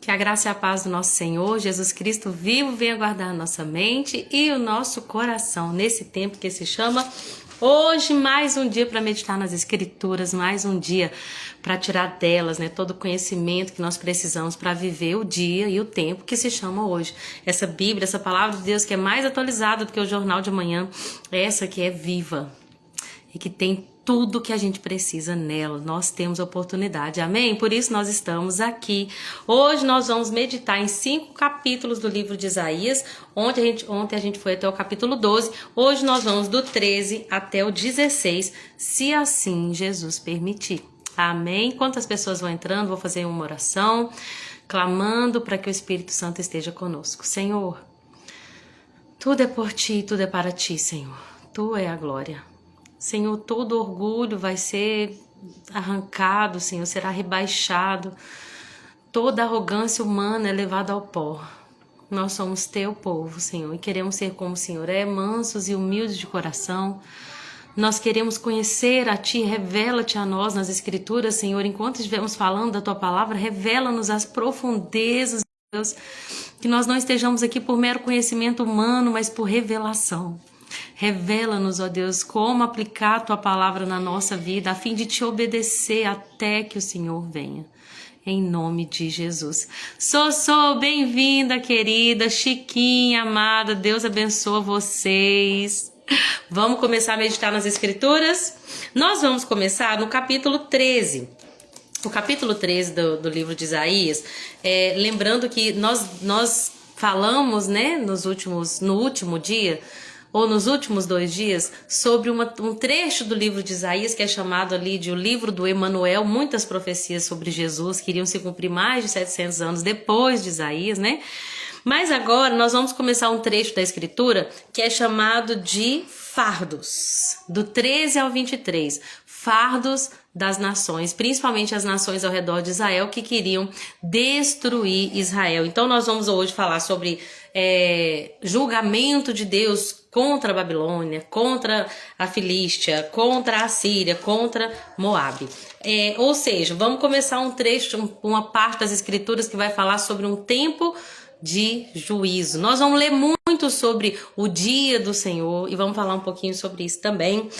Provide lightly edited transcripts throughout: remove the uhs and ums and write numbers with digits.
Que a graça e a paz do nosso Senhor Jesus Cristo vivo venha guardar a nossa mente e o nosso coração nesse tempo que se chama hoje, mais um dia para meditar nas Escrituras, mais um dia para tirar delas, todo o conhecimento que nós precisamos para viver o dia e o tempo que se chama hoje. Essa Bíblia, essa palavra de Deus que é mais atualizada do que o jornal de amanhã, essa que é viva e que tem tudo que a gente precisa nela. Nós temos oportunidade, amém? Por isso nós estamos aqui. Hoje nós vamos meditar em 5 capítulos do livro de Isaías. Ontem a gente foi até o capítulo 12. Hoje nós vamos do 13 até o 16, se assim Jesus permitir. Amém? Quantas pessoas vão entrando? Vou fazer uma oração, clamando para que o Espírito Santo esteja conosco. Senhor, tudo é por ti, tudo é para ti, Senhor. Tu é a glória. Senhor, todo orgulho vai ser arrancado, Senhor, será rebaixado. Toda arrogância humana é levada ao pó. Nós somos teu povo, Senhor, e queremos ser como o Senhor é, mansos e humildes de coração. Nós queremos conhecer a Ti, revela-te a nós nas Escrituras, Senhor. Enquanto estivermos falando da Tua palavra, revela-nos as profundezas, Deus. Que nós não estejamos aqui por mero conhecimento humano, mas por revelação. Revela-nos, ó Deus, como aplicar a Tua palavra na nossa vida, a fim de Te obedecer até que o Senhor venha. Em nome de Jesus. Sossô, bem-vinda, querida, Chiquinha, amada, Deus abençoa vocês. Vamos começar a meditar nas Escrituras? Nós vamos começar no capítulo 13. O capítulo 13 do livro de Isaías, lembrando que nós falamos, no último dia, ou nos últimos 2 dias, sobre um trecho do livro de Isaías, que é chamado ali de o livro do Emanuel. Muitas profecias sobre Jesus que iriam se cumprir mais de 700 anos depois de Isaías, Mas agora nós vamos começar um trecho da Escritura que é chamado de fardos, do 13 ao 23, fardos das nações, principalmente as nações ao redor de Israel que queriam destruir Israel. Então nós vamos hoje falar sobre julgamento de Deus contra a Babilônia, contra a Filístia, contra a Síria, contra Moabe. Ou seja, vamos começar um trecho, uma parte das Escrituras que vai falar sobre um tempo de juízo. Nós vamos ler muito sobre o dia do Senhor e vamos falar um pouquinho sobre isso também.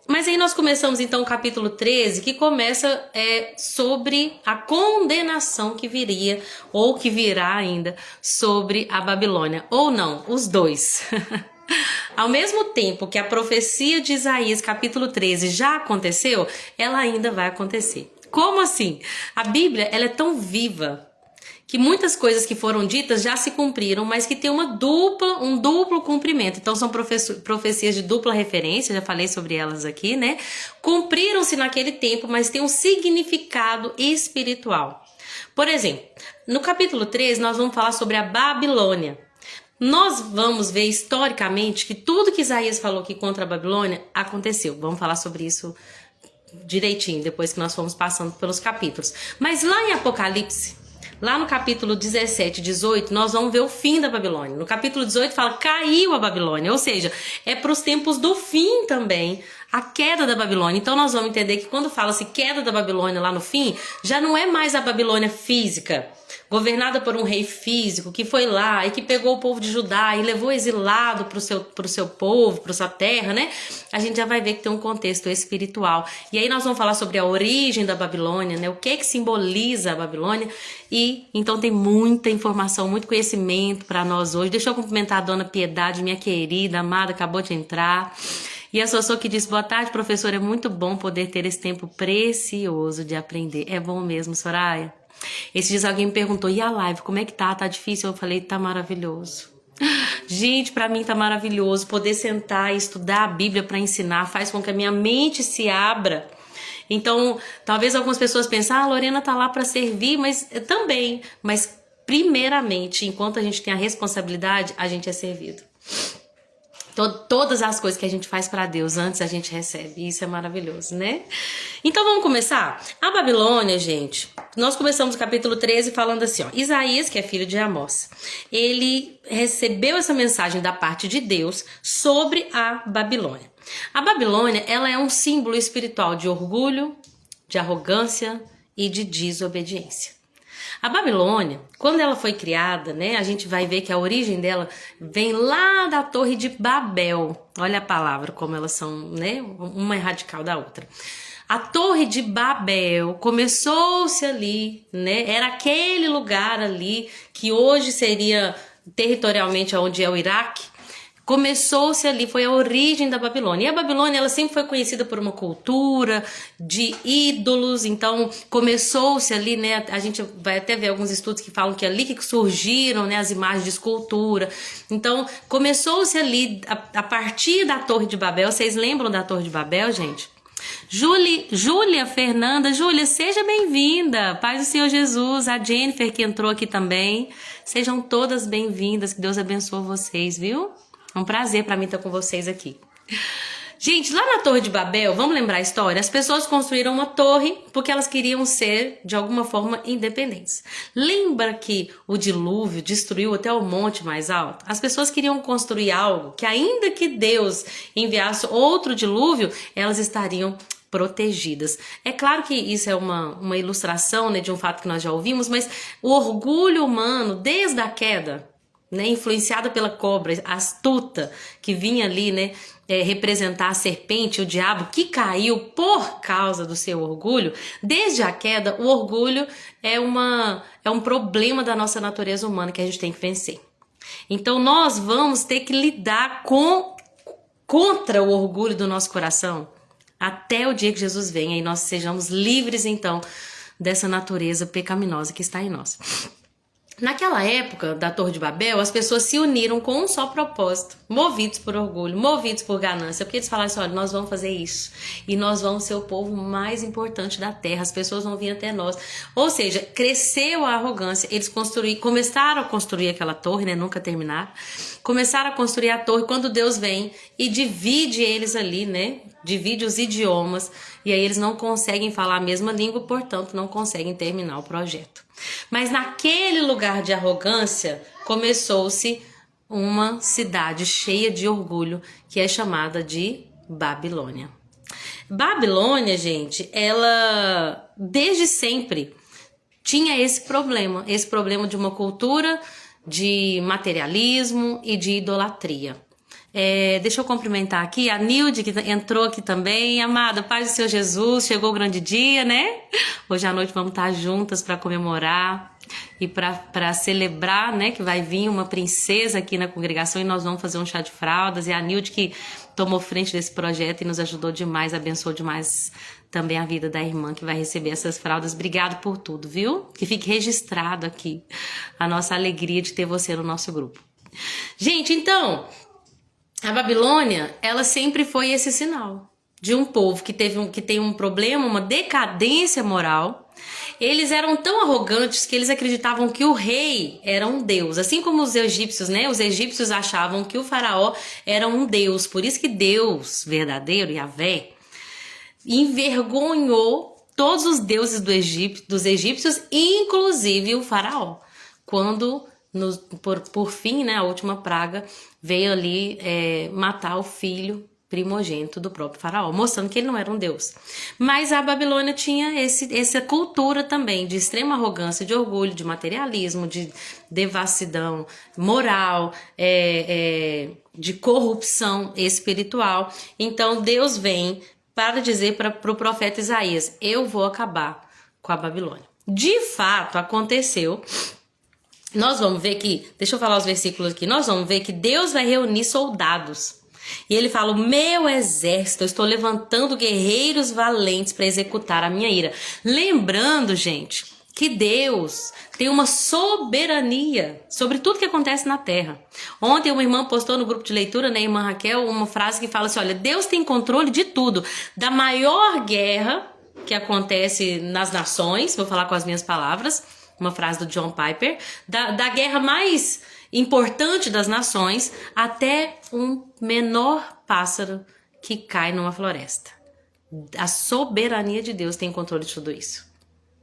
Mas aí nós começamos então o capítulo 13, que começa sobre a condenação que viria, ou que virá ainda, sobre a Babilônia. Ou não, os dois. Ao mesmo tempo que a profecia de Isaías, capítulo 13, já aconteceu, ela ainda vai acontecer. Como assim? A Bíblia, ela é tão viva que muitas coisas que foram ditas já se cumpriram, mas que tem um duplo cumprimento. Então são profecias de dupla referência, já falei sobre elas aqui, Cumpriram-se naquele tempo, mas tem um significado espiritual. Por exemplo, no capítulo 13 nós vamos falar sobre a Babilônia. Nós vamos ver historicamente que tudo que Isaías falou aqui contra a Babilônia aconteceu. Vamos falar sobre isso direitinho, depois que nós fomos passando pelos capítulos. Mas lá em Apocalipse, lá no capítulo 17, 18, nós vamos ver o fim da Babilônia. No capítulo 18 fala, caiu a Babilônia, ou seja, é para os tempos do fim também, a queda da Babilônia. Então nós vamos entender que quando fala-se queda da Babilônia lá no fim, já não é mais a Babilônia física, governada por um rei físico que foi lá e que pegou o povo de Judá e levou exilado para o seu povo, para sua terra, A gente já vai ver que tem um contexto espiritual. E aí nós vamos falar sobre a origem da Babilônia, o que simboliza a Babilônia. E então tem muita informação, muito conhecimento para nós hoje. Deixa eu cumprimentar a dona Piedade, minha querida, amada, acabou de entrar. E a Sossô que disse, boa tarde, professor, é muito bom poder ter esse tempo precioso de aprender. É bom mesmo, Soraya? Esses dias alguém me perguntou, e a live, como é que tá? Tá difícil? Eu falei, tá maravilhoso. Gente, pra mim tá maravilhoso. Poder sentar e estudar a Bíblia pra ensinar faz com que a minha mente se abra. Então, talvez algumas pessoas pensem, a Lorena tá lá pra servir, mas também. Mas, primeiramente, enquanto a gente tem a responsabilidade, a gente é servido. Todas as coisas que a gente faz para Deus, antes a gente recebe. Isso é maravilhoso, Então vamos começar? A Babilônia, gente, nós começamos o capítulo 13 falando assim, Isaías, que é filho de Amós, ele recebeu essa mensagem da parte de Deus sobre a Babilônia. A Babilônia, ela é um símbolo espiritual de orgulho, de arrogância e de desobediência. A Babilônia, quando ela foi criada, né, a gente vai ver que a origem dela vem lá da Torre de Babel. Olha a palavra, como elas são, né, uma é radical da outra. A Torre de Babel começou-se ali, né, era aquele lugar ali que hoje seria territorialmente onde é o Iraque. Começou-se ali, foi a origem da Babilônia. E a Babilônia, ela sempre foi conhecida por uma cultura de ídolos, então começou-se ali, né, a gente vai até ver alguns estudos que falam que é ali que surgiram, né, as imagens de escultura. Então, começou-se ali, a partir da Torre de Babel. Vocês lembram da Torre de Babel, gente? Júlia Fernanda, Júlia, seja bem-vinda, paz do Senhor Jesus. A Jennifer que entrou aqui também, sejam todas bem-vindas, que Deus abençoe vocês, viu? É um prazer para mim estar com vocês aqui. Gente, lá na Torre de Babel, vamos lembrar a história? As pessoas construíram uma torre porque elas queriam ser, de alguma forma, independentes. Lembra que o dilúvio destruiu até o monte mais alto? As pessoas queriam construir algo que, ainda que Deus enviasse outro dilúvio, elas estariam protegidas. É claro que isso é uma ilustração, né, de um fato que nós já ouvimos, mas o orgulho humano, desde a queda, né, influenciada pela cobra astuta que vinha ali, né, representar a serpente, o diabo, que caiu por causa do seu orgulho. Desde a queda, o orgulho é um problema da nossa natureza humana que a gente tem que vencer. Então nós vamos ter que lidar contra o orgulho do nosso coração até o dia que Jesus venha e nós sejamos livres então dessa natureza pecaminosa que está em nós. Naquela época da Torre de Babel, as pessoas se uniram com um só propósito, movidos por orgulho, movidos por ganância, porque eles falaram assim, olha, nós vamos fazer isso, e nós vamos ser o povo mais importante da terra, as pessoas vão vir até nós. Ou seja, cresceu a arrogância, eles começaram a construir aquela torre, né, nunca terminaram, começaram a construir a torre quando Deus vem e divide eles ali, né, divide os idiomas, e aí eles não conseguem falar a mesma língua, portanto não conseguem terminar o projeto. Mas naquele lugar de arrogância começou-se uma cidade cheia de orgulho que é chamada de Babilônia. Babilônia, gente, ela desde sempre tinha esse problema de uma cultura de materialismo e de idolatria. Deixa eu cumprimentar aqui a Nilde, que entrou aqui também. Amada, paz do Senhor Jesus, chegou o grande dia, né? Hoje à noite vamos estar juntas para comemorar e para celebrar, né? Que vai vir uma princesa aqui na congregação e nós vamos fazer um chá de fraldas. E a Nilde que tomou frente desse projeto e nos ajudou demais, abençoou demais também a vida da irmã que vai receber essas fraldas. Obrigado por tudo, viu? Que fique registrado aqui a nossa alegria de ter você no nosso grupo. Gente, então, a Babilônia, ela sempre foi esse sinal de um povo que tem um problema, uma decadência moral. Eles eram tão arrogantes que eles acreditavam que o rei era um deus, assim como os egípcios, né? Os egípcios achavam que o faraó era um deus, por isso que Deus verdadeiro, Yahvé, envergonhou todos os deuses dos egípcios, inclusive o faraó, quando por fim, né, a última praga veio ali matar o filho primogênito do próprio faraó, mostrando que ele não era um deus. Mas a Babilônia tinha essa cultura também de extrema arrogância, de orgulho, de materialismo, de devassidão moral, de corrupção espiritual. Então Deus vem para dizer para o profeta Isaías, eu vou acabar com a Babilônia. De fato, aconteceu. Nós vamos ver que, deixa eu falar os versículos aqui, nós vamos ver que Deus vai reunir soldados. E ele fala, o meu exército, eu estou levantando guerreiros valentes para executar a minha ira. Lembrando, gente, que Deus tem uma soberania sobre tudo que acontece na terra. Ontem uma irmã postou no grupo de leitura, né, irmã Raquel, uma frase que fala assim, olha, Deus tem controle de tudo, da maior guerra que acontece nas nações, vou falar com as minhas palavras, uma frase do John Piper, da guerra mais importante das nações até um menor pássaro que cai numa floresta. A soberania de Deus tem controle de tudo isso.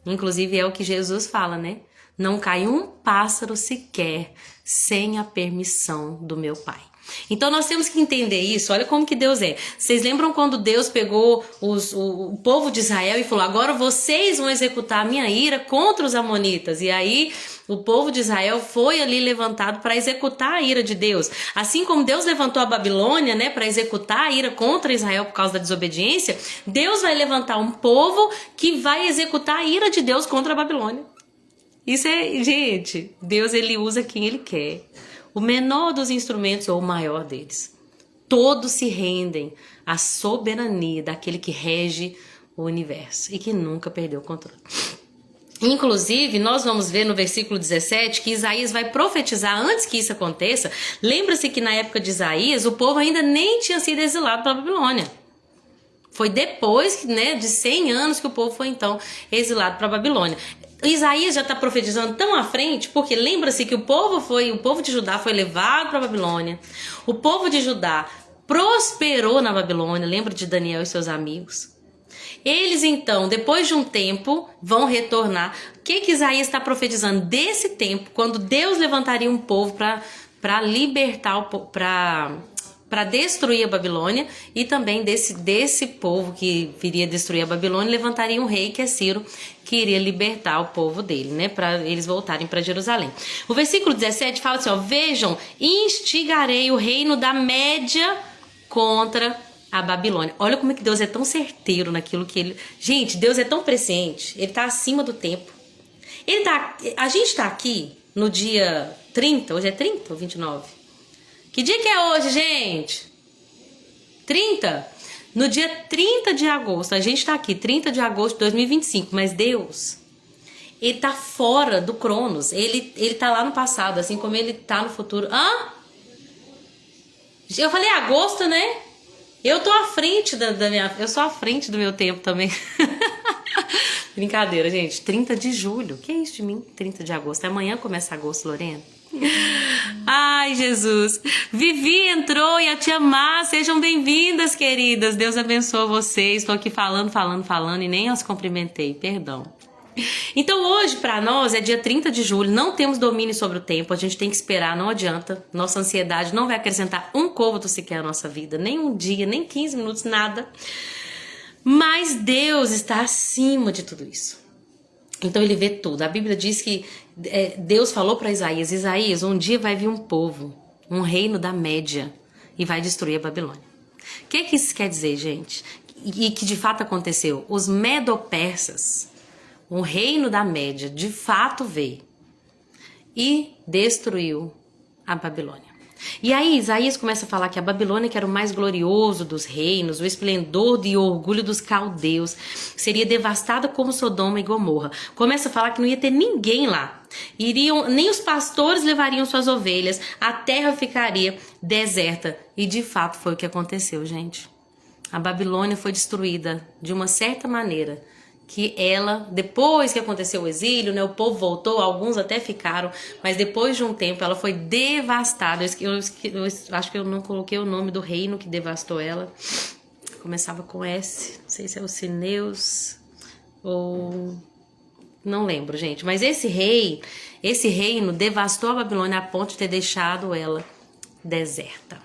Inclusive é o que Jesus fala, né? Não cai um pássaro sequer sem a permissão do meu Pai. Então nós temos que entender isso. Olha como que Deus é. Vocês lembram quando Deus pegou o povo de Israel e falou: agora vocês vão executar a minha ira contra os amonitas. E aí o povo de Israel foi ali levantado para executar a ira de Deus. Assim como Deus levantou a Babilônia, né, para executar a ira contra Israel por causa da desobediência, Deus vai levantar um povo que vai executar a ira de Deus contra a Babilônia. Isso é, gente, Deus ele usa quem ele quer. O menor dos instrumentos ou o maior deles. Todos se rendem à soberania daquele que rege o universo e que nunca perdeu o controle. Inclusive, nós vamos ver no versículo 17 que Isaías vai profetizar antes que isso aconteça. Lembra-se que na época de Isaías, o povo ainda nem tinha sido exilado para a Babilônia. Foi depois, né, de 100 anos que o povo foi então exilado para a Babilônia. Isaías já está profetizando tão à frente, porque lembra-se que o povo de Judá foi levado para a Babilônia. O povo de Judá prosperou na Babilônia, lembra de Daniel e seus amigos. Eles então, depois de um tempo, vão retornar. O que Isaías está profetizando? Desse tempo, quando Deus levantaria um povo para libertar, para destruir a Babilônia, e também desse povo que viria destruir a Babilônia, levantaria um rei que é Ciro, que iria libertar o povo dele, né, para eles voltarem para Jerusalém. O versículo 17 fala assim, ó: vejam, instigarei o reino da Média contra a Babilônia. Olha como é que Deus é tão certeiro naquilo que ele... Gente, Deus é tão presciente, ele está acima do tempo. A gente está aqui no dia 30, hoje é 30 ou 29? Que dia que é hoje, gente? 30? No dia 30 de agosto, a gente está aqui, 30 de agosto de 2025, mas Deus, ele tá fora do Cronos, ele tá lá no passado, assim como ele tá no futuro. Eu falei agosto, né? Eu tô à frente eu sou à frente do meu tempo também. Brincadeira, gente. 30 de julho. Que é isso de mim? 30 de agosto. Amanhã começa agosto, Lorena. Ai, Jesus. Vivi entrou e a tia Má. Sejam bem-vindas, queridas. Deus abençoe vocês. Estou aqui falando e nem as cumprimentei. Perdão. Então hoje para nós é dia 30 de julho, não temos domínio sobre o tempo, a gente tem que esperar, não adianta, nossa ansiedade não vai acrescentar um côvado sequer à nossa vida, nem um dia, nem 15 minutos, nada, mas Deus está acima de tudo isso, então ele vê tudo. A Bíblia diz que Deus falou para Isaías, um dia vai vir um povo, um reino da Média e vai destruir a Babilônia. O que isso quer dizer, gente? E que de fato aconteceu, os medo-persas, um reino da Média, de fato veio e destruiu a Babilônia. E aí Isaías começa a falar que a Babilônia, que era o mais glorioso dos reinos, o esplendor e o orgulho dos caldeus, seria devastada como Sodoma e Gomorra. Começa a falar que não ia ter ninguém lá. Nem os pastores levariam suas ovelhas, a terra ficaria deserta. E de fato foi o que aconteceu, gente. A Babilônia foi destruída de uma certa maneira, que ela, depois que aconteceu o exílio, né, o povo voltou, alguns até ficaram, mas depois de um tempo ela foi devastada. Eu acho que eu não coloquei o nome do reino que devastou ela. Começava com S, não sei se é o Cineus ou... não lembro, gente. Mas esse reino devastou a Babilônia a ponto de ter deixado ela deserta.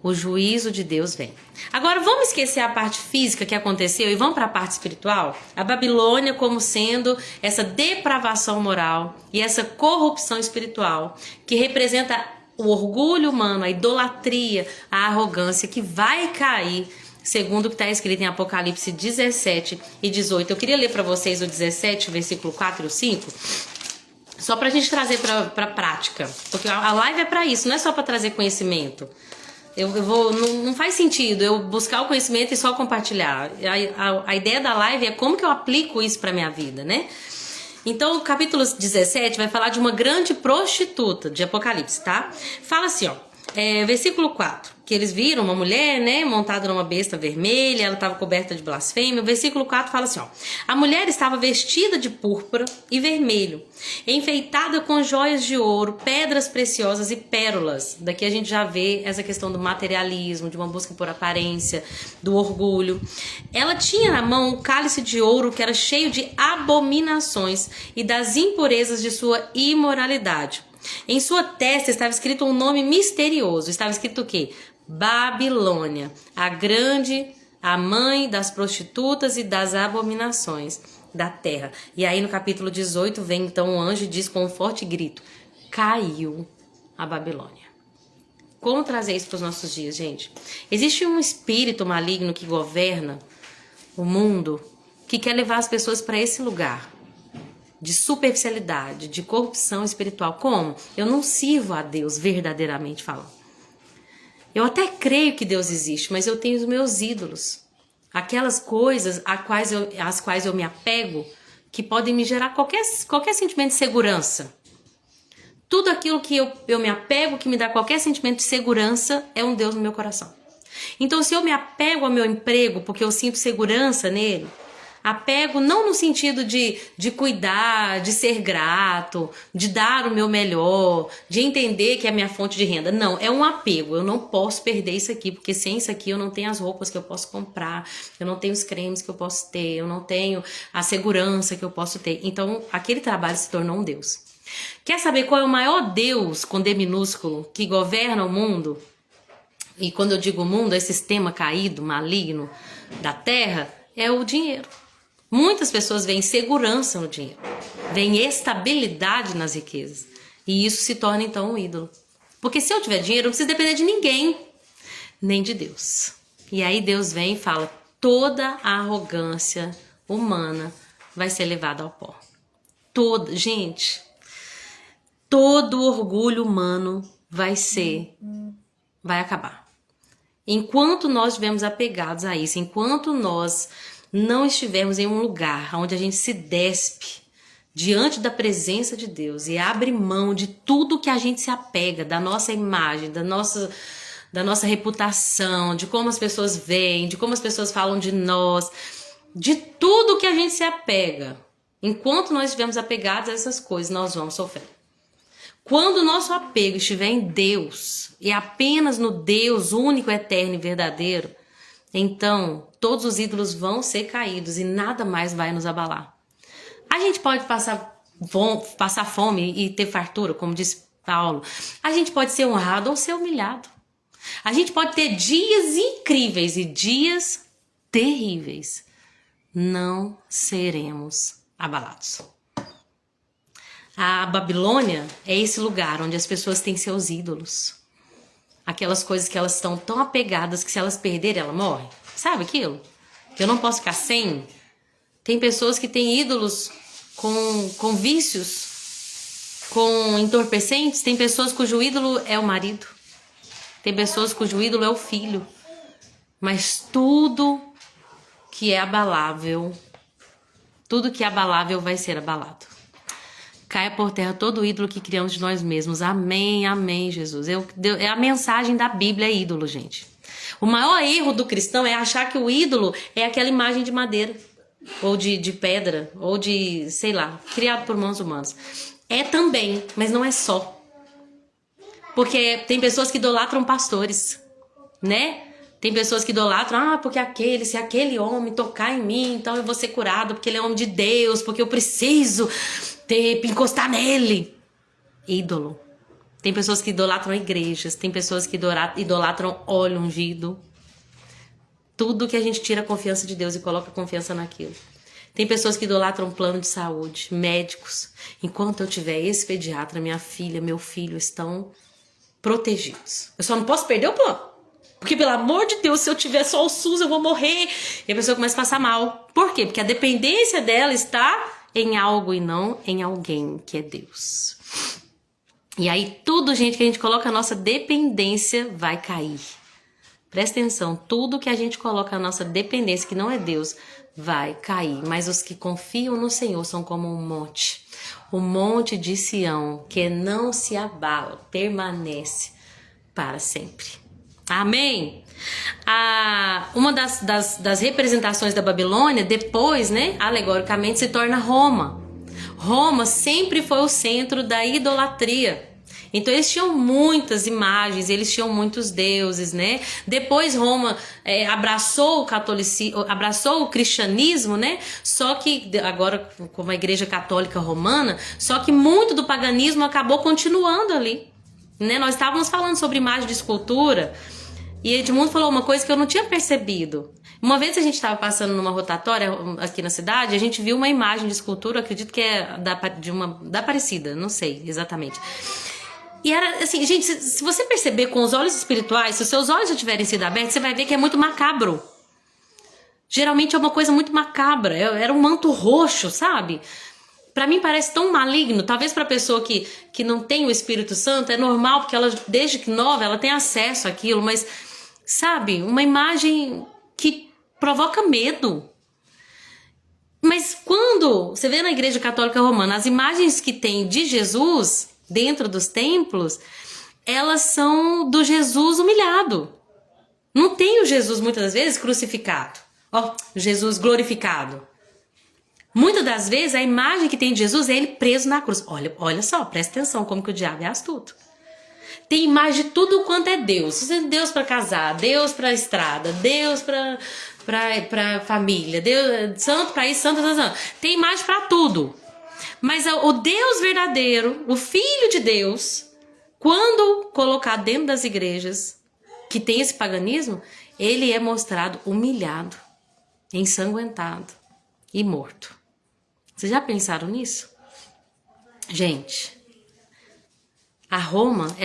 O juízo de Deus vem. Agora vamos esquecer a parte física que aconteceu e vamos para a parte espiritual? A Babilônia como sendo essa depravação moral e essa corrupção espiritual que representa o orgulho humano, a idolatria, a arrogância que vai cair, segundo o que está escrito em Apocalipse 17 e 18. Eu queria ler para vocês o 17, versículo 4 e o 5, só para a gente trazer para a prática, porque a live é para isso, não é só para trazer conhecimento. Não faz sentido eu buscar o conhecimento e só compartilhar. A ideia da live é como que eu aplico isso para minha vida, né? Então, o capítulo 17 vai falar de uma grande prostituta de Apocalipse, tá? Fala assim, ó, versículo 4, que eles viram uma mulher, né, montada numa besta vermelha, ela estava coberta de blasfêmia. O versículo 4 fala assim, ó: a mulher estava vestida de púrpura e vermelho, enfeitada com joias de ouro, pedras preciosas e pérolas. Daqui a gente já vê essa questão do materialismo, de uma busca por aparência, do orgulho. Ela tinha na mão um cálice de ouro que era cheio de abominações e das impurezas de sua imoralidade. Em sua testa estava escrito um nome misterioso. Estava escrito o quê? Babilônia, a grande, a mãe das prostitutas e das abominações da terra. E aí no capítulo 18 vem então o anjo e diz com um forte grito: caiu a Babilônia. Como trazer isso para os nossos dias, gente? Existe um espírito maligno que governa o mundo, que quer levar as pessoas para esse lugar de superficialidade, de corrupção espiritual. Como? Eu não sirvo a Deus verdadeiramente falando. Eu até creio que Deus existe, mas eu tenho os meus ídolos. Aquelas coisas às quais eu me apego, que podem me gerar qualquer sentimento de segurança. Tudo aquilo que eu me apego, que me dá qualquer sentimento de segurança, é um Deus no meu coração. Então, se eu me apego ao meu emprego, porque eu sinto segurança nele, apego não no sentido de cuidar, de ser grato, de dar o meu melhor, de entender que é a minha fonte de renda. Não, é um apego. Eu não posso perder isso aqui, porque sem isso aqui eu não tenho as roupas que eu posso comprar, eu não tenho os cremes que eu posso ter, eu não tenho a segurança que eu posso ter. Então, aquele trabalho se tornou um Deus. Quer saber qual é o maior Deus, com D minúsculo, que governa o mundo? E quando eu digo mundo, é esse sistema caído, maligno da terra, é o dinheiro. Muitas pessoas veem segurança no dinheiro, veem estabilidade nas riquezas. E isso se torna então um ídolo. Porque se eu tiver dinheiro, eu não preciso depender de ninguém, nem de Deus. E aí Deus vem e fala: toda a arrogância humana vai ser levada ao pó. Gente, todo o orgulho humano vai acabar. Enquanto nós estivermos apegados a isso, enquanto nós não estivermos em um lugar onde a gente se despe diante da presença de Deus e abre mão de tudo que a gente se apega, da nossa imagem, da nossa reputação, de como as pessoas veem, de como as pessoas falam de nós, de tudo que a gente se apega, enquanto nós estivermos apegados a essas coisas, nós vamos sofrer. Quando o nosso apego estiver em Deus, e apenas no Deus único, eterno e verdadeiro, então todos os ídolos vão ser caídos e nada mais vai nos abalar. A gente pode passar fome e ter fartura, como diz Paulo. A gente pode ser honrado ou ser humilhado. A gente pode ter dias incríveis e dias terríveis. Não seremos abalados. A Babilônia é esse lugar onde as pessoas têm seus ídolos. Aquelas coisas que elas estão tão apegadas que se elas perderem, ela morre. Sabe aquilo? Eu não posso ficar sem. Tem pessoas que têm ídolos com vícios, com entorpecentes. Tem pessoas cujo ídolo é o marido. Tem pessoas cujo ídolo é o filho. Mas tudo que é abalável vai ser abalado. Caia por terra todo ídolo que criamos de nós mesmos. Amém, amém, Jesus. É a mensagem da Bíblia, é ídolo, gente. O maior erro do cristão é achar que o ídolo é aquela imagem de madeira, ou de pedra, ou de, sei lá, criado por mãos humanas. É também, mas não é só. Porque tem pessoas que idolatram pastores, né? Tem pessoas que idolatram, porque se aquele homem tocar em mim, então eu vou ser curado, porque ele é homem de Deus, porque eu preciso encostar nele. Ídolo. Tem pessoas que idolatram igrejas, tem pessoas que idolatram óleo ungido. Tudo que a gente tira a confiança de Deus e coloca confiança naquilo. Tem pessoas que idolatram plano de saúde, médicos. Enquanto eu tiver esse pediatra, minha filha, meu filho estão protegidos. Eu só não posso perder o plano. Porque, pelo amor de Deus, se eu tiver só o SUS, eu vou morrer. E a pessoa começa a passar mal. Por quê? Porque a dependência dela está em algo e não em alguém, que é Deus. E aí, tudo, gente, que a gente coloca a nossa dependência vai cair. Presta atenção, tudo que a gente coloca a nossa dependência, que não é Deus, vai cair. Mas os que confiam no Senhor são como um monte. O monte de Sião, que não se abala, permanece para sempre. Amém? Uma das representações da Babilônia, depois, né, alegoricamente, se torna Roma. Roma sempre foi o centro da idolatria. Então eles tinham muitas imagens, eles tinham muitos deuses, né? Depois Roma abraçou o catolicismo, abraçou o cristianismo, né? Só que agora como a Igreja Católica Romana, só que muito do paganismo acabou continuando ali, né? Nós estávamos falando sobre imagem de escultura e Edmundo falou uma coisa que eu não tinha percebido. Uma vez a gente estava passando numa rotatória aqui na cidade, a gente viu uma imagem de escultura, acredito que é da Aparecida, não sei exatamente. E era assim, gente, se você perceber com os olhos espirituais, se os seus olhos já tiverem sido abertos, você vai ver que é muito macabro. Geralmente é uma coisa muito macabra, era um manto roxo, sabe? Pra mim parece tão maligno, talvez pra pessoa que não tem o Espírito Santo, é normal, porque ela, desde que nova, ela tem acesso àquilo, mas, sabe, uma imagem que provoca medo. Mas quando você vê na Igreja Católica Romana, as imagens que tem de Jesus dentro dos templos, elas são do Jesus humilhado. Não tem o Jesus, muitas vezes, crucificado. Jesus glorificado. Muitas das vezes a imagem que tem de Jesus é ele preso na cruz. Olha só, presta atenção como que o diabo é astuto. Tem imagem de tudo quanto é Deus. Deus para casar, Deus para estrada, Deus para família, Deus santo para isso, santo. Tem imagem para tudo. Mas o Deus verdadeiro, o Filho de Deus, quando colocado dentro das igrejas que tem esse paganismo, ele é mostrado humilhado, ensanguentado e morto. Vocês já pensaram nisso? Gente, a Roma,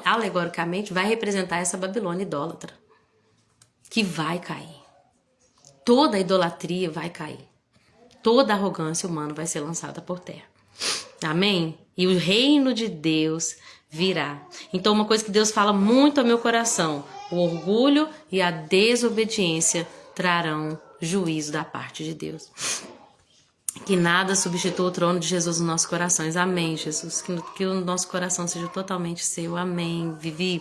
alegoricamente, vai representar essa Babilônia idólatra, que vai cair. Toda a idolatria vai cair. Toda a arrogância humana vai ser lançada por terra. Amém? E o reino de Deus virá. Então, uma coisa que Deus fala muito ao meu coração: o orgulho e a desobediência trarão juízo da parte de Deus. Que nada substitua o trono de Jesus nos nossos corações. Amém, Jesus. Que o nosso coração seja totalmente seu. Amém, Vivi.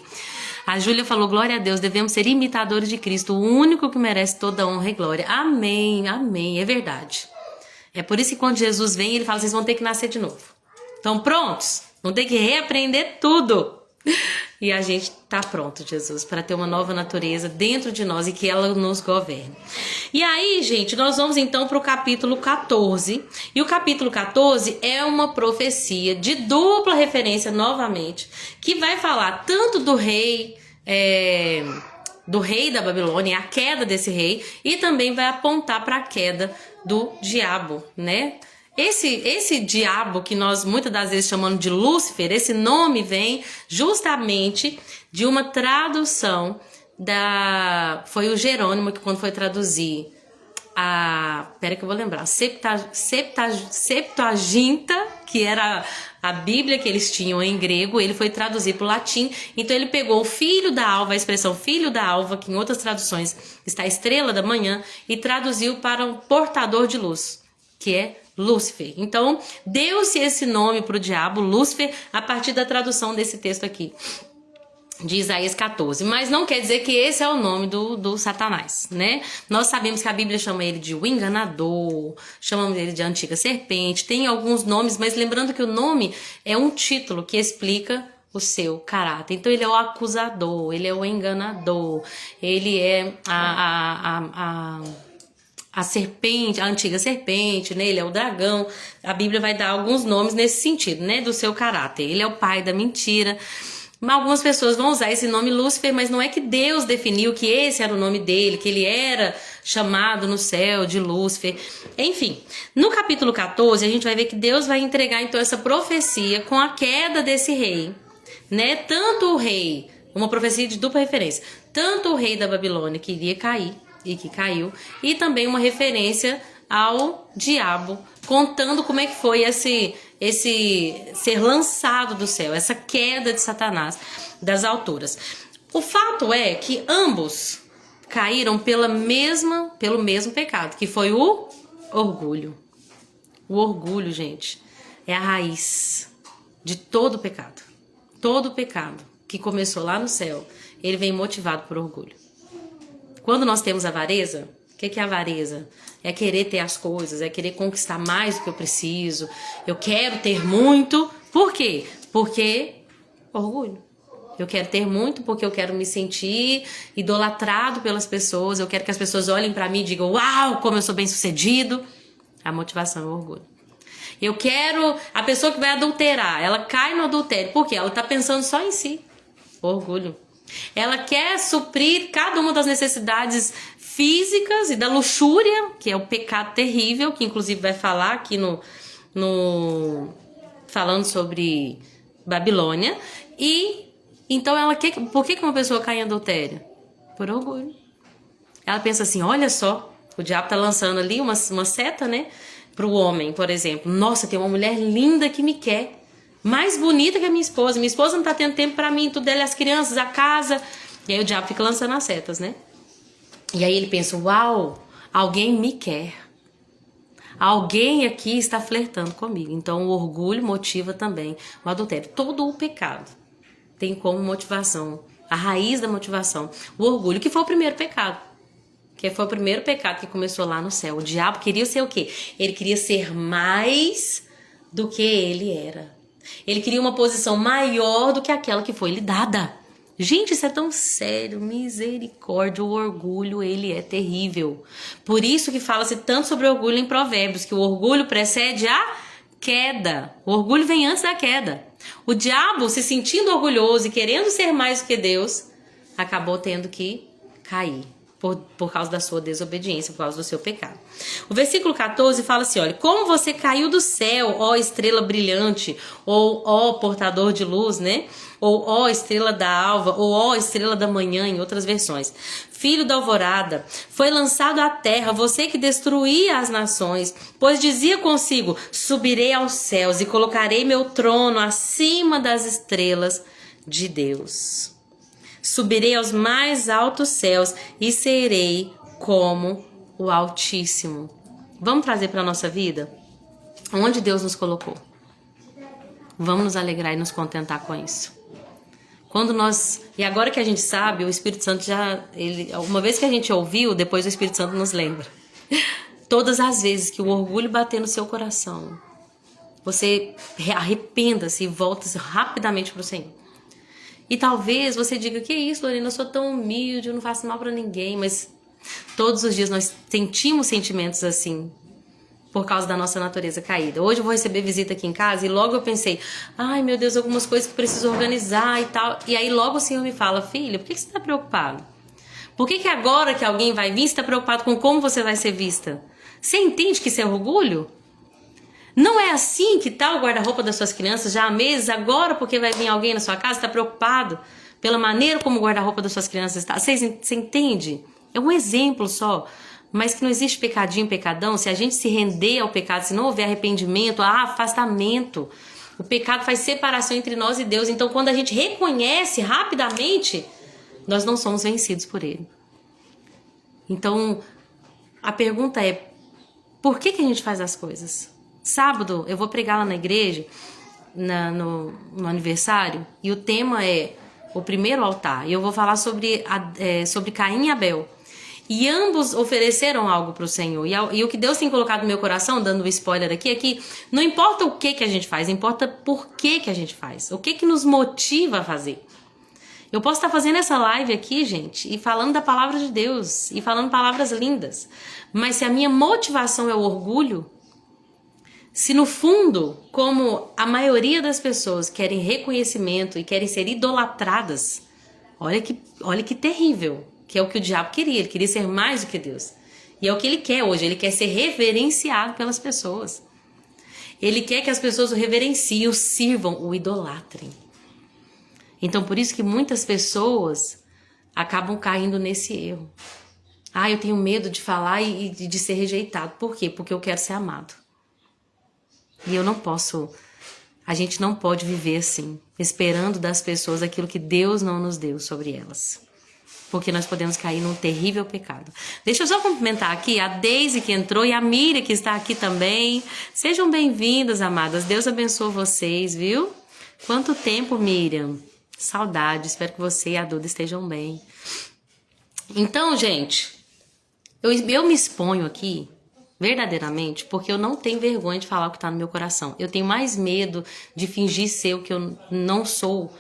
A Júlia falou, glória a Deus, devemos ser imitadores de Cristo, o único que merece toda honra e glória. Amém, amém, é verdade. É por isso que quando Jesus vem, ele fala, vocês vão ter que nascer de novo. Estão prontos? Vão ter que reaprender tudo. E a gente tá pronto, Jesus, para ter uma nova natureza dentro de nós e que ela nos governe. E aí, gente, nós vamos então para o capítulo 14. E o capítulo 14 é uma profecia de dupla referência novamente, que vai falar tanto do rei da Babilônia, a queda desse rei, e também vai apontar para a queda do diabo, né? Esse diabo que nós muitas das vezes chamamos de Lúcifer, esse nome vem justamente de uma tradução foi o Jerônimo que quando foi traduzir pera que eu vou lembrar, Septuaginta, que era a Bíblia que eles tinham em grego, ele foi traduzir para o latim, então ele pegou o filho da alva, a expressão filho da alva, que em outras traduções está estrela da manhã, e traduziu para um portador de luz, que é Lúcifer. Então, deu-se esse nome para o diabo, Lúcifer, a partir da tradução desse texto aqui, de Isaías 14. Mas não quer dizer que esse é o nome do Satanás, né? Nós sabemos que a Bíblia chama ele de o enganador, chamamos ele de antiga serpente, tem alguns nomes, mas lembrando que o nome é um título que explica o seu caráter. Então, ele é o acusador, ele é o enganador, ele é a serpente, a antiga serpente, né? Ele é o dragão. A Bíblia vai dar alguns nomes nesse sentido, né? Do seu caráter. Ele é o pai da mentira. Mas algumas pessoas vão usar esse nome Lúcifer, mas não é que Deus definiu que esse era o nome dele, que ele era chamado no céu de Lúcifer. Enfim, no capítulo 14, a gente vai ver que Deus vai entregar então essa profecia com a queda desse rei, né? Tanto o rei, uma profecia de dupla referência, tanto o rei da Babilônia que iria cair, e que caiu, e também uma referência ao diabo, contando como é que foi esse ser lançado do céu, essa queda de Satanás das alturas. O fato é que ambos caíram pelo mesmo pecado, que foi o orgulho. O orgulho, gente, é a raiz de todo pecado. Todo pecado que começou lá no céu, ele vem motivado por orgulho. Quando nós temos avareza, o que é avareza? É querer ter as coisas, é querer conquistar mais do que eu preciso. Eu quero ter muito. Por quê? Porque orgulho. Eu quero ter muito porque eu quero me sentir idolatrado pelas pessoas. Eu quero que as pessoas olhem pra mim e digam, uau, como eu sou bem sucedido. A motivação é o orgulho. Eu quero a pessoa que vai adulterar, ela cai no adultério. Por quê? Ela tá pensando só em si. Orgulho. Ela quer suprir cada uma das necessidades físicas e da luxúria, que é o pecado terrível, que inclusive vai falar aqui falando sobre Babilônia. E então ela quer. Por que uma pessoa cai em adultério? Por orgulho. Ela pensa assim, olha só, o diabo tá lançando ali uma seta, né? Pro homem, por exemplo. Nossa, tem uma mulher linda que me quer. Mais bonita que a minha esposa. Minha esposa não tá tendo tempo pra mim, tudo dela, as crianças, a casa. E aí o diabo fica lançando as setas, né? E aí ele pensa, uau, alguém me quer. Alguém aqui está flertando comigo. Então o orgulho motiva também o adultério. Todo o pecado tem como motivação, a raiz da motivação, o orgulho, que foi o primeiro pecado. Que foi o primeiro pecado que começou lá no céu. O diabo queria ser o quê? Ele queria ser mais do que ele era. Ele queria uma posição maior do que aquela que foi lhe dada. Gente, isso é tão sério, misericórdia, o orgulho, ele é terrível. Por isso que fala-se tanto sobre orgulho em Provérbios, que o orgulho precede a queda. O orgulho vem antes da queda. O diabo, se sentindo orgulhoso e querendo ser mais do que Deus, acabou tendo que cair. Por causa da sua desobediência, por causa do seu pecado. O versículo 14 fala assim, olha, como você caiu do céu, ó estrela brilhante, ou ó portador de luz, né? Ou ó estrela da alva, ou ó estrela da manhã, em outras versões. Filho da alvorada, foi lançado à terra, você que destruía as nações, pois dizia consigo, subirei aos céus e colocarei meu trono acima das estrelas de Deus. Subirei aos mais altos céus e serei como o Altíssimo. Vamos trazer para a nossa vida? Onde Deus nos colocou? Vamos nos alegrar e nos contentar com isso. E agora que a gente sabe, o Espírito Santo uma vez que a gente ouviu, depois o Espírito Santo nos lembra. Todas as vezes que o orgulho bater no seu coração, você arrependa-se e volta rapidamente para o Senhor. E talvez você diga, que isso, Lorena, eu sou tão humilde, eu não faço mal pra ninguém, mas todos os dias nós sentimos sentimentos assim, por causa da nossa natureza caída. Hoje eu vou receber visita aqui em casa e logo eu pensei, ai meu Deus, algumas coisas que preciso organizar e tal. E aí logo o Senhor me fala, filha, por que você tá preocupado? Por que agora que alguém vai vir, você tá preocupado com como você vai ser vista? Você entende que isso é orgulho? Não é assim que tá o guarda-roupa das suas crianças já há meses, agora porque vai vir alguém na sua casa, está preocupado pela maneira como o guarda-roupa das suas crianças está. Você entende? É um exemplo só, mas que não existe pecadinho, pecadão. Se a gente se render ao pecado, se não houver arrependimento, afastamento, o pecado faz separação entre nós e Deus. Então quando a gente reconhece rapidamente, nós não somos vencidos por ele. Então a pergunta é, por que a gente faz as coisas? Sábado eu vou pregar lá na igreja, no aniversário, e o tema é o primeiro altar. E eu vou falar sobre Caim e Abel. E ambos ofereceram algo para o Senhor. E o que Deus tem colocado no meu coração, dando um spoiler aqui, é que não importa o que a gente faz, importa por que a gente faz. O que nos motiva a fazer. Eu posso estar fazendo essa live aqui, gente, e falando da palavra de Deus, e falando palavras lindas. Mas se a minha motivação é o orgulho, se no fundo, como a maioria das pessoas querem reconhecimento e querem ser idolatradas, olha que terrível, que é o que o diabo queria. Ele queria ser mais do que Deus. E é o que ele quer hoje, ele quer ser reverenciado pelas pessoas. Ele quer que as pessoas o reverenciem, o sirvam, o idolatrem. Então por isso que muitas pessoas acabam caindo nesse erro. Eu tenho medo de falar e de ser rejeitado. Por quê? Porque eu quero ser amado. E eu não posso, a gente não pode viver assim, esperando das pessoas aquilo que Deus não nos deu sobre elas. Porque nós podemos cair num terrível pecado. Deixa eu só cumprimentar aqui a Deise que entrou e a Miriam que está aqui também. Sejam bem-vindas, amadas. Deus abençoe vocês, viu? Quanto tempo, Miriam. Saudade. Espero que você e a Duda estejam bem. Então, gente, eu me exponho aqui verdadeiramente, porque eu não tenho vergonha de falar o que está no meu coração. Eu tenho mais medo de fingir ser o que eu não sou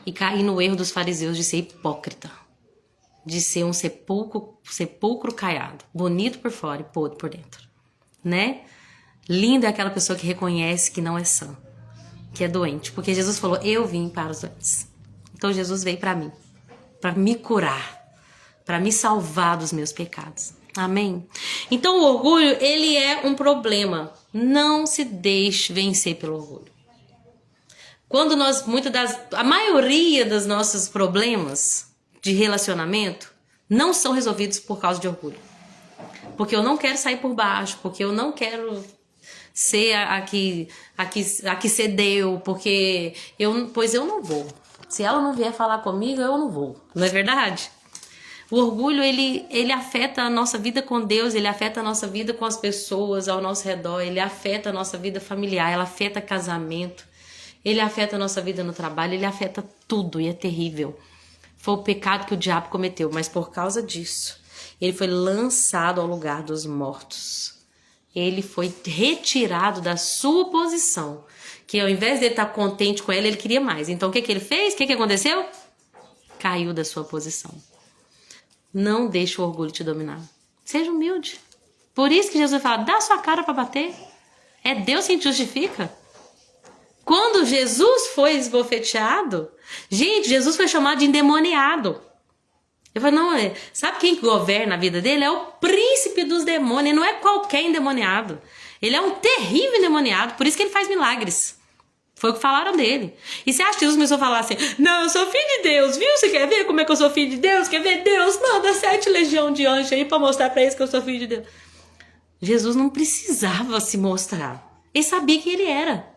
e cair no erro dos fariseus de ser hipócrita, de ser um sepulcro caiado, bonito por fora e podre por dentro, né? Linda é aquela pessoa que reconhece que não é sã, que é doente, porque Jesus falou, eu vim para os doentes. Então Jesus veio para mim, para me curar, para me salvar dos meus pecados. Amém? Então o orgulho, ele é um problema. Não se deixe vencer pelo orgulho. Quando a maioria dos nossos problemas de relacionamento não são resolvidos por causa de orgulho. Porque eu não quero sair por baixo, porque eu não quero ser a que cedeu, pois eu não vou. Se ela não vier falar comigo, eu não vou. Não é verdade? O orgulho, ele afeta a nossa vida com Deus, ele afeta a nossa vida com as pessoas ao nosso redor, ele afeta a nossa vida familiar, ele afeta casamento, ele afeta a nossa vida no trabalho, ele afeta tudo e é terrível. Foi o pecado que o diabo cometeu, mas por causa disso, ele foi lançado ao lugar dos mortos. Ele foi retirado da sua posição, que ao invés de ele estar contente com ela, ele queria mais. Então o que ele fez? O que aconteceu? Caiu da sua posição. Não deixe o orgulho te dominar. Seja humilde. Por isso que Jesus fala, dá sua cara para bater. É Deus quem te justifica. Quando Jesus foi esbofeteado, gente, Jesus foi chamado de endemoniado. Eu falo, não, sabe quem governa a vida dele? É o príncipe dos demônios, não é qualquer endemoniado. Ele é um terrível endemoniado, por isso que ele faz milagres. Foi o que falaram dele. E você acha que Jesus começou a falar assim, não, eu sou filho de Deus, viu? Você quer ver como é que eu sou filho de Deus? Quer ver? Deus manda 7 legiões de anjos aí pra mostrar pra eles que eu sou filho de Deus. Jesus não precisava se mostrar. Ele sabia quem ele era.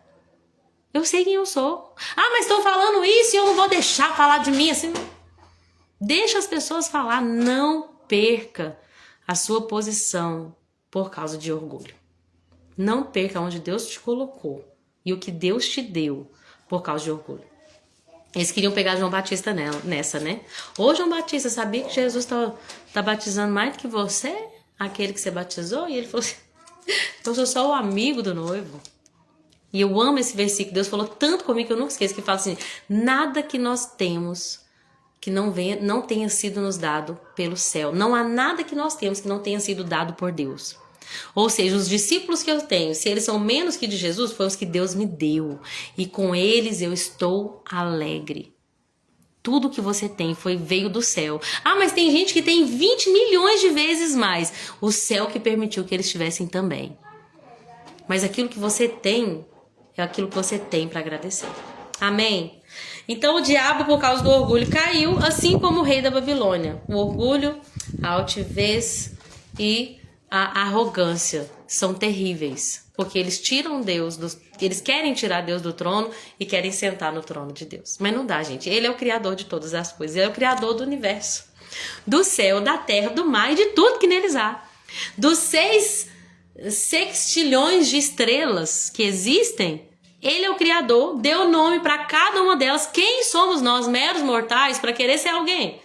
Eu sei quem eu sou. Ah, mas estão falando isso e eu não vou deixar falar de mim assim. Deixa as pessoas falar. Não perca a sua posição por causa de orgulho. Não perca onde Deus te colocou e o que Deus te deu por causa de orgulho. Eles queriam pegar João Batista nessa, né? Ô, João Batista, sabia que Jesus tá batizando mais do que você? Aquele que você batizou? E ele falou assim, eu sou só o amigo do noivo. E eu amo esse versículo. Deus falou tanto comigo que eu nunca esqueço, que fala assim, nada que nós temos que não tenha sido nos dado pelo céu. Não há nada que nós temos que não tenha sido dado por Deus. Ou seja, os discípulos que eu tenho, se eles são menos que de Jesus, foram os que Deus me deu. E com eles eu estou alegre. Tudo que você tem veio do céu. Ah, mas tem gente que tem 20 milhões de vezes mais. O céu que permitiu que eles tivessem também. Mas aquilo que você tem é aquilo que você tem para agradecer. Amém? Então o diabo, por causa do orgulho, caiu, assim como o rei da Babilônia. O orgulho, a altivez e a arrogância são terríveis, porque eles tiram eles querem tirar Deus do trono e querem sentar no trono de Deus. Mas não dá, gente. Ele é o criador de todas as coisas, ele é o criador do universo, do céu, da terra, do mar e de tudo que neles há. Dos 6 sextilhões de estrelas que existem, ele é o criador, deu nome para cada uma delas. Quem somos nós, meros mortais, para querer ser alguém?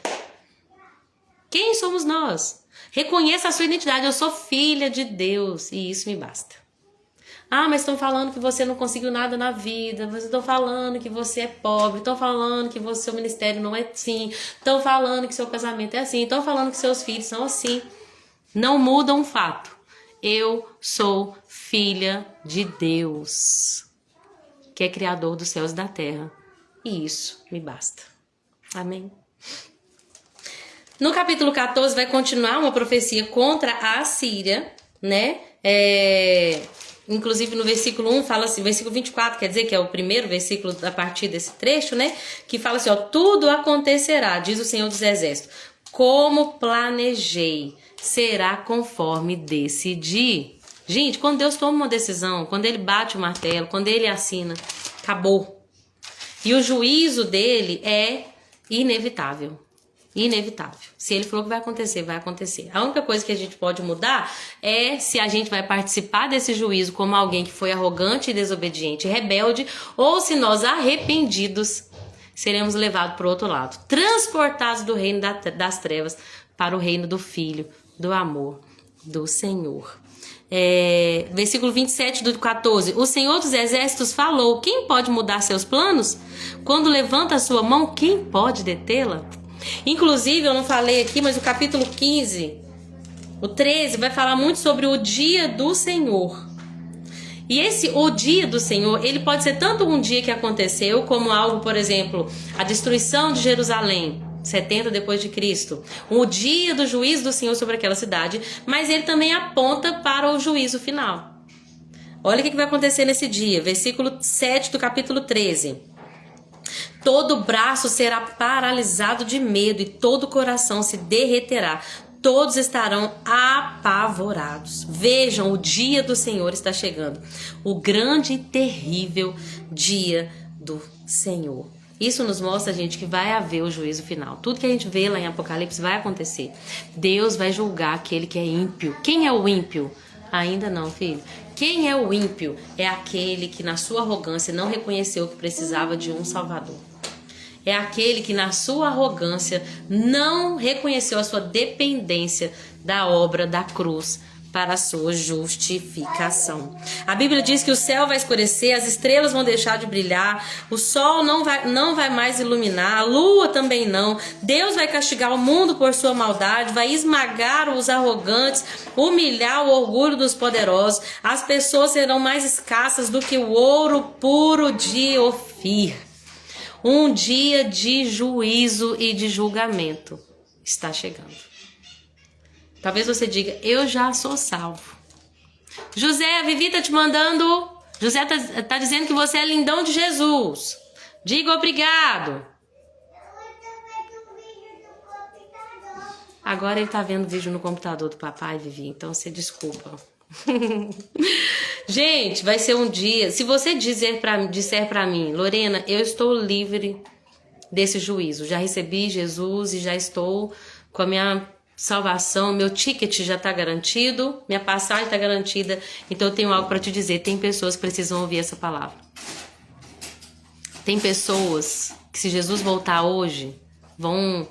Quem somos nós? Reconheça a sua identidade. Eu sou filha de Deus e isso me basta. Ah, mas estão falando que você não conseguiu nada na vida. Estão falando que você é pobre. Estão falando que seu ministério não é assim. Estão falando que seu casamento é assim. Estão falando que seus filhos são assim. Não muda um fato. Eu sou filha de Deus, que é criador dos céus e da terra. E isso me basta. Amém? No capítulo 14 vai continuar uma profecia contra a Assíria, né? Inclusive no versículo 1 fala assim, versículo 24, quer dizer que é o primeiro versículo a partir desse trecho, né? Que fala assim, ó, tudo acontecerá, diz o Senhor dos Exércitos, como planejei, será conforme decidi. Gente, quando Deus toma uma decisão, quando ele bate o martelo, quando ele assina, acabou. E o juízo dele é inevitável. Inevitável. Se ele falou que vai acontecer, vai acontecer. A única coisa que a gente pode mudar é se a gente vai participar desse juízo como alguém que foi arrogante, desobediente, rebelde, ou se nós, arrependidos, seremos levados para o outro lado, transportados do reino das trevas para o reino do Filho, do amor do Senhor. Versículo 27 do 14. O Senhor dos Exércitos falou: quem pode mudar seus planos? Quando levanta a sua mão, quem pode detê-la? Inclusive, eu não falei aqui, mas o capítulo 15, o 13, vai falar muito sobre o dia do Senhor. E o dia do Senhor, ele pode ser tanto um dia que aconteceu, como algo, por exemplo, a destruição de Jerusalém, 70 depois de Cristo, o dia do juízo do Senhor sobre aquela cidade, mas ele também aponta para o juízo final. Olha o que vai acontecer nesse dia, versículo 7 do capítulo 13. Todo braço será paralisado de medo e todo coração se derreterá. Todos estarão apavorados. Vejam, o dia do Senhor está chegando. O grande e terrível dia do Senhor. Isso nos mostra, gente, que vai haver o juízo final. Tudo que a gente vê lá em Apocalipse vai acontecer. Deus vai julgar aquele que é ímpio. Quem é o ímpio? Ainda não, filho. Quem é o ímpio? É aquele que na sua arrogância não reconheceu que precisava de um Salvador. É aquele que na sua arrogância não reconheceu a sua dependência da obra da cruz para a sua justificação. A Bíblia diz que o céu vai escurecer, as estrelas vão deixar de brilhar, o sol não vai mais iluminar, a lua também não. Deus vai castigar o mundo por sua maldade, vai esmagar os arrogantes, humilhar o orgulho dos poderosos. As pessoas serão mais escassas do que o ouro puro de Ofir. Um dia de juízo e de julgamento está chegando. Talvez você diga: eu já sou salvo. José, a Vivi tá te mandando. José tá dizendo que você é lindão de Jesus. Diga obrigado. Agora ele tá vendo vídeo no computador do papai, Vivi. Então você desculpa. Gente, vai ser um dia. Se você disser pra mim: Lorena, eu estou livre desse juízo, já recebi Jesus e já estou com a minha salvação, meu ticket já está garantido, minha passagem está garantida, então eu tenho algo para te dizer. Tem pessoas que precisam ouvir essa palavra. Tem pessoas que, se Jesus voltar hoje, vão,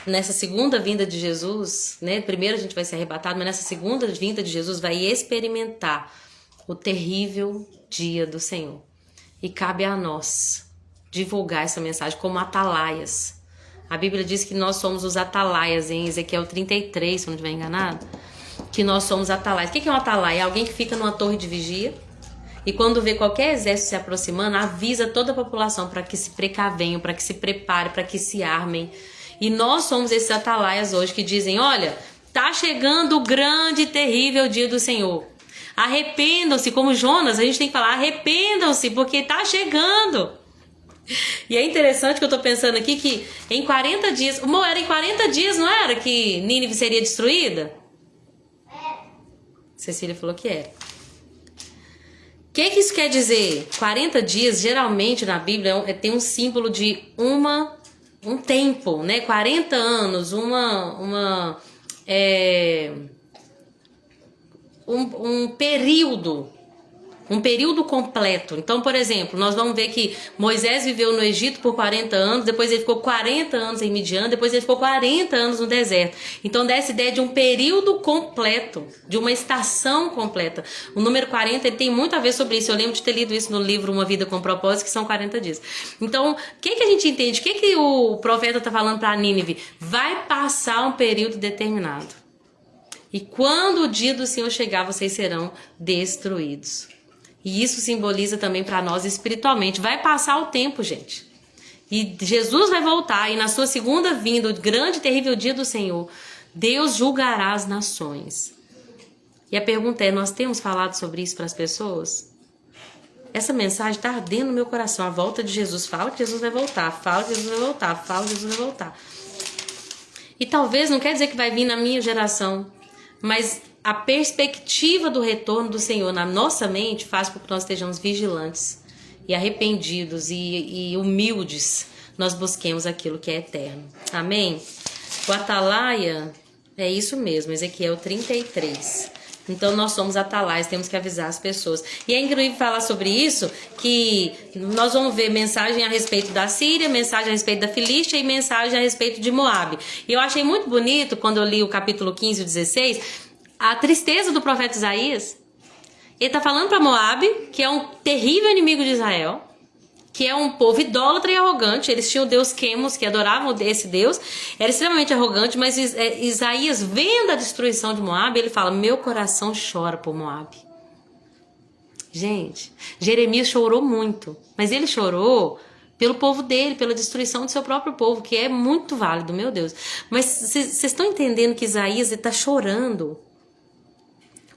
nessa segunda vinda de Jesus, né? Primeiro a gente vai ser arrebatado, mas nessa segunda vinda de Jesus vai experimentar o terrível dia do Senhor. E cabe a nós divulgar essa mensagem como atalaias. A Bíblia diz que nós somos os atalaias, em Ezequiel 33, se não estiver enganado, que nós somos atalaias. O que é um atalaia? É alguém que fica numa torre de vigia e quando vê qualquer exército se aproximando, avisa toda a população para que se precavenham, para que se preparem, para que se armem. E nós somos esses atalaias hoje que dizem: olha, tá chegando o grande e terrível dia do Senhor. Arrependam-se, como Jonas, a gente tem que falar: arrependam-se, porque tá chegando. E é interessante que eu tô pensando aqui que em 40 dias... era em 40 dias, não era, que Nínive seria destruída? Cecília falou que era. O que isso quer dizer? 40 dias, geralmente na Bíblia, tem um símbolo de um tempo, né? 40 anos, um período. Um período completo. Então, por exemplo, nós vamos ver que Moisés viveu no Egito por 40 anos, depois ele ficou 40 anos em Midian, depois ele ficou 40 anos no deserto. Então, dá essa ideia de um período completo, de uma estação completa. O número 40 ele tem muito a ver sobre isso. Eu lembro de ter lido isso no livro Uma Vida com Propósito, que são 40 dias. Então, o que a gente entende? O que o profeta está falando para Nínive? Vai passar um período determinado. E quando o dia do Senhor chegar, vocês serão destruídos. E isso simboliza também para nós espiritualmente. Vai passar o tempo, gente. E Jesus vai voltar. E na sua segunda vinda, o grande e terrível dia do Senhor, Deus julgará as nações. E a pergunta é: nós temos falado sobre isso para as pessoas? Essa mensagem está ardendo no meu coração. A volta de Jesus. Fala que Jesus vai voltar. Fala que Jesus vai voltar. Fala que Jesus vai voltar. E talvez, não quer dizer que vai vir na minha geração, mas a perspectiva do retorno do Senhor na nossa mente faz com que nós estejamos vigilantes e arrependidos e humildes. Nós busquemos aquilo que é eterno. Amém? O atalaia é isso mesmo, Ezequiel 33. Então nós somos atalaias, temos que avisar as pessoas. E é incrível falar sobre isso, que nós vamos ver mensagem a respeito da Síria, mensagem a respeito da Filístia e mensagem a respeito de Moabe. E eu achei muito bonito, quando eu li o capítulo 15 e 16... a tristeza do profeta Isaías. Ele está falando para Moabe, que é um terrível inimigo de Israel, que é um povo idólatra e arrogante. Eles tinham o deus Quemos, que adoravam esse deus, era extremamente arrogante, mas Isaías, vendo a destruição de Moabe, ele fala: meu coração chora por Moabe. Gente, Jeremias chorou muito, mas ele chorou pelo povo dele, pela destruição do seu próprio povo, que é muito válido, meu Deus. Mas vocês estão entendendo que Isaías está chorando?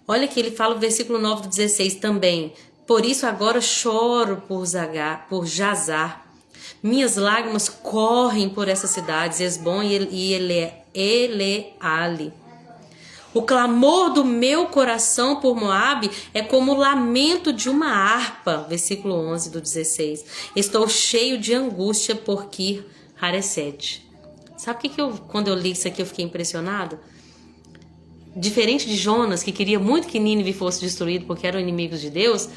Olha que ele fala no versículo 9 do 16 também. Por isso agora choro por Jazar. Minhas lágrimas correm por essas cidades, Esbom e Eleale. O clamor do meu coração por Moabe é como o lamento de uma harpa. Versículo 11 do 16. Estou cheio de angústia por Kir Hareset. Sabe o que quando eu li isso aqui eu fiquei impressionado? Diferente de Jonas, que queria muito que Nínive fosse destruído porque eram inimigos de Deus,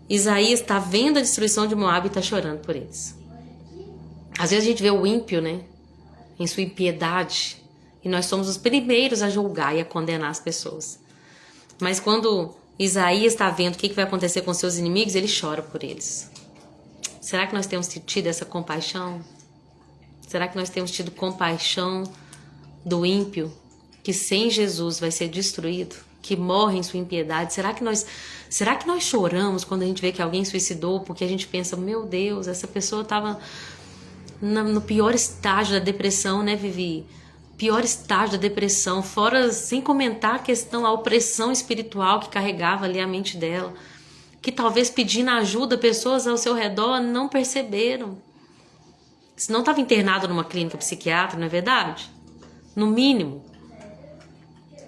Isaías está vendo a destruição de Moabe e está chorando por eles. Às vezes a gente vê o ímpio, né, em sua impiedade, e nós somos os primeiros a julgar e a condenar as pessoas. Mas quando Isaías está vendo o que vai acontecer com seus inimigos, ele chora por eles. Será que nós temos tido essa compaixão? Será que nós temos tido compaixão do ímpio, que sem Jesus vai ser destruído, que morre em sua impiedade? Será que nós choramos quando a gente vê que alguém suicidou, porque a gente pensa: meu Deus, essa pessoa estava no pior estágio da depressão, né, Vivi? Pior estágio da depressão, fora, sem comentar a questão, a opressão espiritual que carregava ali a mente dela, que talvez pedindo ajuda, pessoas ao seu redor não perceberam. Se não estava internado numa clínica psiquiátrica, não é verdade? No mínimo.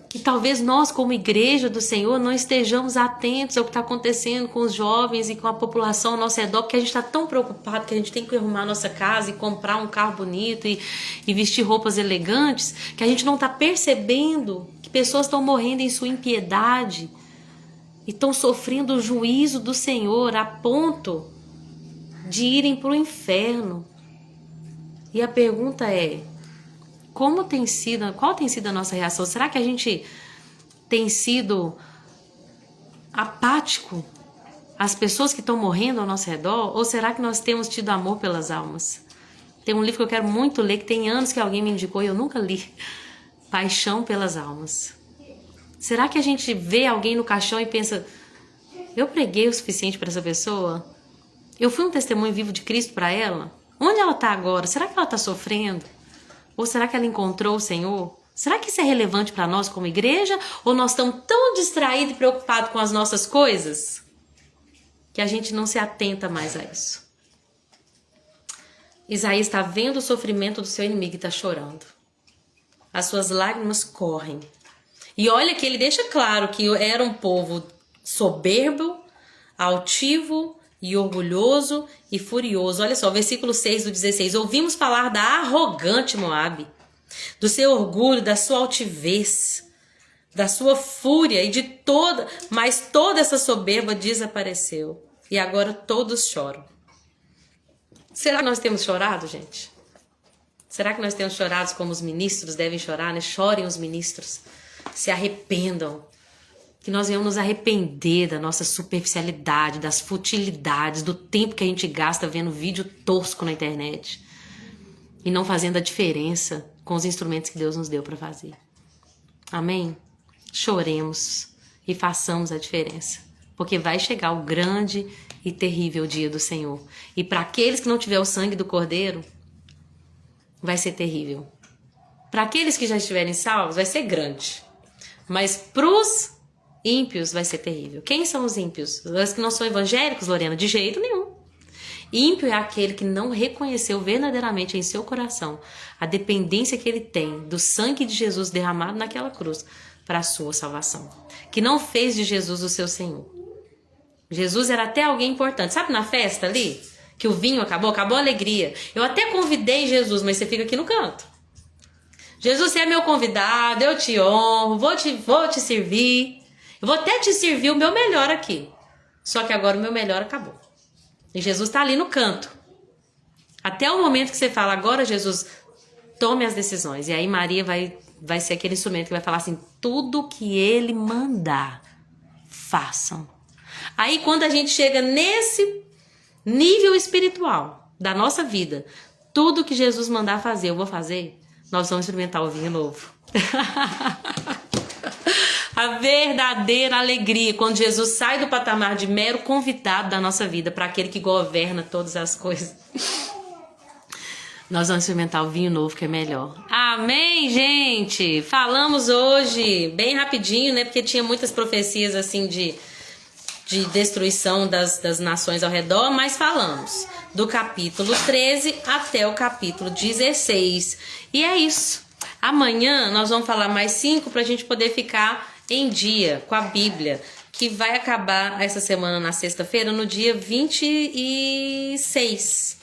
Que talvez nós, como igreja do Senhor, não estejamos atentos ao que está acontecendo com os jovens e com a população ao nosso redor, porque a gente está tão preocupado que a gente tem que arrumar a nossa casa e comprar um carro bonito e vestir roupas elegantes, que a gente não está percebendo que pessoas estão morrendo em sua impiedade e estão sofrendo o juízo do Senhor a ponto de irem para o inferno. E a pergunta é: qual tem sido a nossa reação? Será que a gente tem sido apático às pessoas que estão morrendo ao nosso redor? Ou será que nós temos tido amor pelas almas? Tem um livro que eu quero muito ler, que tem anos que alguém me indicou e eu nunca li. Paixão pelas Almas. Será que a gente vê alguém no caixão e pensa: eu preguei o suficiente para essa pessoa? Eu fui um testemunho vivo de Cristo para ela? Onde ela está agora? Será que ela está sofrendo? Ou será que ela encontrou o Senhor? Será que isso é relevante para nós como igreja? Ou nós estamos tão distraídos e preocupados com as nossas coisas que a gente não se atenta mais a isso? Isaías está vendo o sofrimento do seu inimigo e está chorando. As suas lágrimas correm. E olha que ele deixa claro que era um povo soberbo, altivo e orgulhoso e furioso. Olha só, versículo 6 do 16. Ouvimos falar da arrogante Moabe, do seu orgulho, da sua altivez, da sua fúria mas toda essa soberba desapareceu. E agora todos choram. Será que nós temos chorado, gente? Será que nós temos chorado como os ministros devem chorar, né? Chorem os ministros, se arrependam. Que nós venhamos nos arrepender da nossa superficialidade, das futilidades, do tempo que a gente gasta vendo vídeo tosco na internet e não fazendo a diferença com os instrumentos que Deus nos deu para fazer. Amém? Choremos e façamos a diferença, porque vai chegar o grande e terrível dia do Senhor. E para aqueles que não tiver o sangue do Cordeiro, vai ser terrível. Para aqueles que já estiverem salvos, vai ser grande. Mas para os ímpios vai ser terrível. Quem são os ímpios? Os que não são evangélicos, Lorena? De jeito nenhum. Ímpio é aquele que não reconheceu verdadeiramente em seu coração a dependência que ele tem do sangue de Jesus derramado naquela cruz para a sua salvação. Que não fez de Jesus o seu Senhor. Jesus era até alguém importante. Sabe na festa ali? Que o vinho acabou a alegria. Eu até convidei Jesus, mas você fica aqui no canto. Jesus, você é meu convidado, eu te honro, vou te servir. Eu vou até te servir o meu melhor aqui. Só que agora o meu melhor acabou. E Jesus está ali no canto. Até o momento que você fala: agora, Jesus, tome as decisões. E aí Maria vai vai ser aquele instrumento que vai falar assim, tudo que ele mandar, façam. Aí quando a gente chega nesse nível espiritual da nossa vida, tudo que Jesus mandar fazer, eu vou fazer, nós vamos experimentar o vinho novo. A verdadeira alegria quando Jesus sai do patamar de mero convidado da nossa vida para aquele que governa todas as coisas. Nós vamos experimentar o vinho novo que é melhor. Amém, gente? Falamos hoje bem rapidinho, né? Porque tinha muitas profecias assim de destruição das nações ao redor, mas falamos do capítulo 13 até o capítulo 16. E é isso. Amanhã nós vamos falar mais 5 para a gente poder ficar em dia com a Bíblia, que vai acabar essa semana na sexta-feira, no dia 26.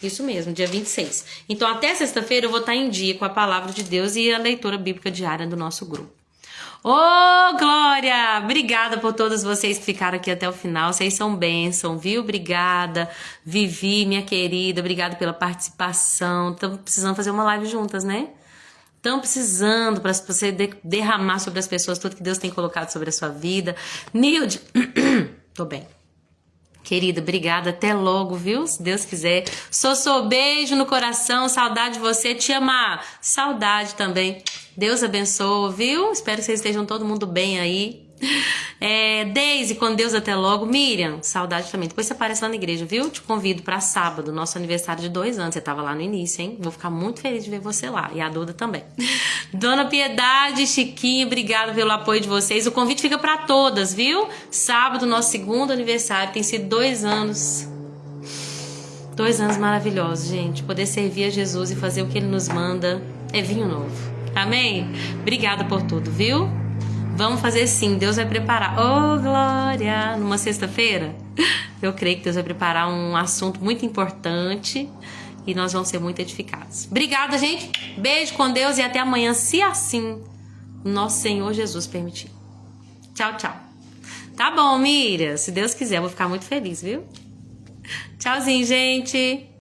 Isso mesmo, dia 26. Então, até sexta-feira eu vou estar em dia com a palavra de Deus e a leitura bíblica diária do nosso grupo. Ô, Glória! Obrigada por todos vocês que ficaram aqui até o final. Vocês são bênção, viu? Obrigada. Vivi, minha querida, obrigada pela participação. Estamos precisando fazer uma live juntas, né? Estão precisando para você derramar sobre as pessoas tudo que Deus tem colocado sobre a sua vida. Nilde, tô bem. Querida, obrigada. Até logo, viu? Se Deus quiser. Sossô, beijo no coração. Saudade de você. Te amar. Saudade também. Deus abençoe, viu? Espero que vocês estejam todo mundo bem aí. Deise, com Deus, até logo. Miriam, saudade também. Depois você aparece lá na igreja, viu? Te convido para sábado, nosso aniversário de 2 anos. Você tava lá no início, hein? Vou ficar muito feliz de ver você lá. E a Duda também. Dona Piedade, Chiquinho, obrigada pelo apoio de vocês. O convite fica para todas, viu? Sábado, nosso 2º aniversário. Tem sido 2 anos. 2 anos maravilhosos, gente. Poder servir a Jesus e fazer o que Ele nos manda é vinho novo. Amém? Obrigada por tudo, viu? Vamos fazer sim, Deus vai preparar. Oh, glória! Numa sexta-feira, eu creio que Deus vai preparar um assunto muito importante e nós vamos ser muito edificados. Obrigada, gente. Beijo com Deus e até amanhã, se assim nosso Senhor Jesus permitir. Tchau, tchau. Tá bom, Miriam. Se Deus quiser, eu vou ficar muito feliz, viu? Tchauzinho, gente.